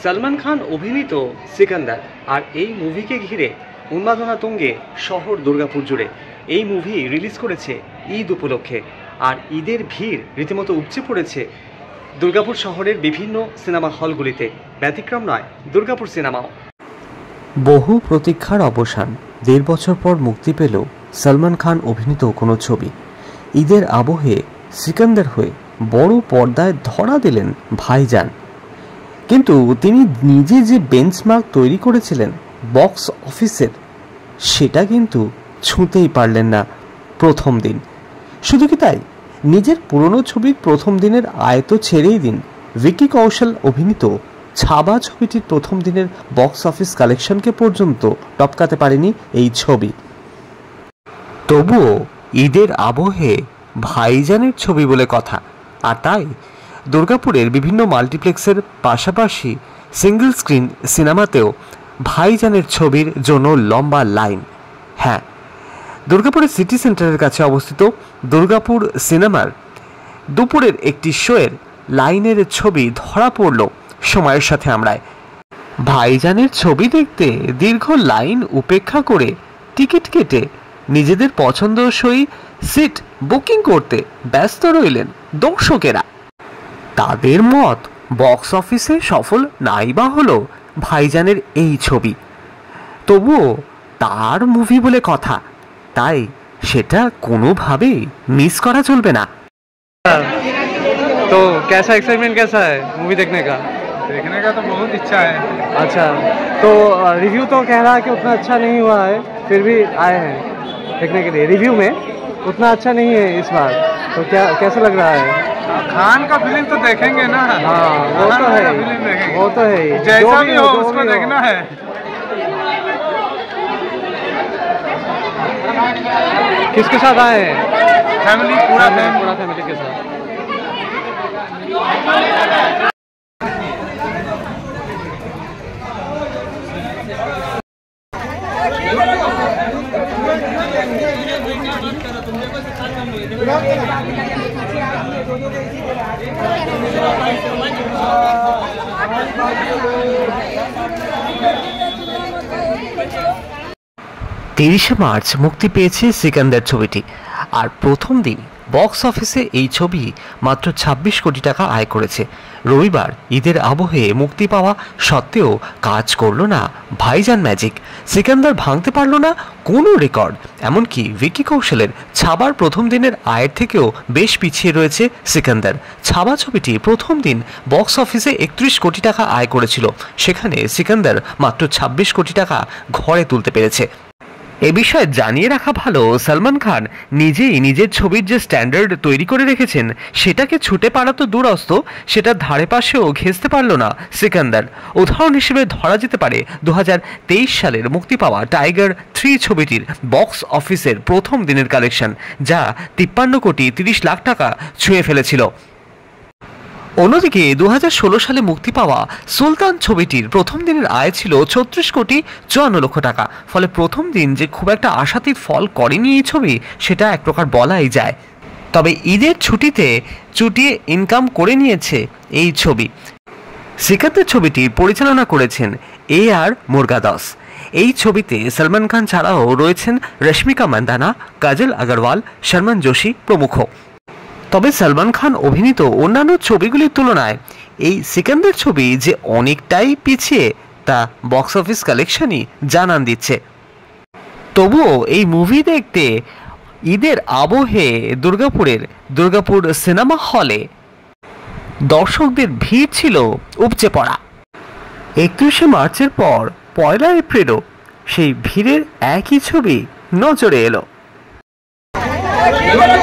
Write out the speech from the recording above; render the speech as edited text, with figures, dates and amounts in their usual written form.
সলমান খান অভিনীত সিকান্দার আর এই মুভিকে ঘিরে উন্মাদনা তুঙ্গে শহর দুর্গাপুর জুড়ে। এই মুভি রিলিজ করেছে ঈদ উপলক্ষে, আর ঈদের ভিড় রীতিমতো উপচে পড়েছে দুর্গাপুর শহরের বিভিন্ন সিনেমা হলগুলিতে। ব্যতিক্রম নয় দুর্গাপুর সিনেমাও। বহু প্রতীক্ষার অবসান, 1.5 বছর পর মুক্তি পেল সলমান খান অভিনীত কোনো ছবি। ঈদের আবহে সিকান্দার হয়ে বড় পর্দায় ধরা দিলেন ভাইজান। কিন্তু তিনি নিজে যে বেঞ্চমার্ক তৈরি করেছিলেন বক্স অফিসের, সেটা কিন্তু ছুঁতেই পারলেন না প্রথম দিন। শুধু কি তাই, নিজের পুরনো ছবির প্রথম দিনের আয় তো ছেড়েই দিন, ভিকি কৌশল অভিনীত ছাবা ছবিটির প্রথম দিনের বক্স অফিস কালেকশনকে পর্যন্ত টপকাতে পারেনি এই ছবি। তবুও ঈদের আবহে ভাইজানের ছবি বলে কথা, আর তাই দুর্গাপুরের বিভিন্ন মাল্টিপ্লেক্সের পাশাপাশি সিঙ্গল স্ক্রিন সিনেমাতেও ভাইজানের ছবির জন্য লম্বা লাইন। হ্যাঁ, দুর্গাপুরের সিটি সেন্টারের কাছে অবস্থিত দুর্গাপুর সিনেমার দুপুরের একটি শোয়ের লাইনের ছবি ধরা পড়ল সময়ের সাথে আমরায়। ভাইজানের ছবি দেখতে দীর্ঘ লাইন উপেক্ষা করে টিকিট কেটে নিজেদের পছন্দসই সিট বুকিং করতে ব্যস্ত রইলেন দর্শকেরা। তাদের মত, বক্স অফিসে সফল নাইবা হলো ভাইজানের এই ছবি, তবুও তার মুভি বলে কথা, তাই সেটা কোনোভাবেই মিস করা চলবে না। तो कैसा एक्साइटमेंट कैसा है मूवी देखने का? देखने का तो बहुत इच्छा है। अच्छा, तो रिव्यू तो कह रहा है कि उतना अच्छा नहीं हुआ है, फिर भी आए हैं देखने के लिए। रिव्यू में उतना अच्छा नहीं है इस बार, तो क्या कैसा लग रहा है? खान का फिल्म तो देखेंगे ना। हाँ, वो तो है, वो तो है, जैसा भी हो उसको देखना है। किसके साथ आए हैं? फैमिली, पूरा फैमिली के साथ। মার্চ মুক্তি পেয়েছে সিকান্দার ছবিটি, আর প্রথম দিন বক্স অফিসে এই ছবি মাত্র 26 কোটি টাকা আয় করেছে। রবিবার ঈদের আবহে মুক্তি পাওয়া সত্ত্বেও কাজ করলো না ভাইজান ম্যাজিক। সিকান্দার ভাঙতে পারল না কোনো রেকর্ড, এমনকি ভিকি কৌশলের ছাবার প্রথম দিনের আয়ের থেকেও বেশ পিছিয়ে রয়েছে সিকান্দার। ছাবা ছবিটি প্রথম দিন বক্স অফিসে 31 কোটি টাকা আয় করেছিল, সেখানে সিকান্দার মাত্র 26 কোটি টাকা ঘরে তুলতে পেরেছে। এ বিষয়ে জানিয়ে রাখা ভালো, সলমান খান নিজেই নিজের ছবির যে স্ট্যান্ডার্ড তৈরি করে রেখেছেন সেটাকে ছুটে পারা তো দূরস্থ, সেটার ধারে পাশেও ঘেঁচতে পারল না সিকান্দার। উদাহরণ হিসেবে ধরা যেতে পারে 2023 সালের মুক্তি পাওয়া টাইগার 3 ছবিটির বক্স অফিসের প্রথম দিনের কালেকশন, যা 53 কোটি 30 লাখ টাকা ছুঁয়ে ফেলেছিল। অন্যদিকে 2016 সালে মুক্তি পাওয়া সুলতান ছবিটির প্রথম দিনের আয় ছিল 34 কোটি 54 লক্ষ টাকা। ফলে প্রথম দিন যে খুব একটা আশাতীত ফল করেনি এই ছবি, সেটা এক প্রকার বলাই যায়। তবে ঈদের ছুটিতে চুটিয়ে ইনকাম করে নিয়েছে এই ছবি। সিকান্দার ছবিটি পরিচালনা করেছেন AR মুরগাদাস। এই ছবিতে সলমান খান ছাড়াও রয়েছেন রশ্মিকা মান্দানা, কাজল আগরওয়াল, শর্মন যোশী প্রমুখ। তবে সলমান খান অভিনীত অন্যান্য ছবিগুলির তুলনায় এই সিকান্দার ছবি যে অনেকটাই পিছিয়ে, তা বক্স অফিস কালেকশনই জানান দিচ্ছে। তবুও এই মুভি দেখতে ঈদের আবহে দুর্গাপুর সিনেমা হলে দর্শকদের ভিড় ছিল উপচে পড়া। 31 মার্চের পর 1 এপ্রিলও সেই ভিড়ের একই ছবি নজরে এলো। हमारी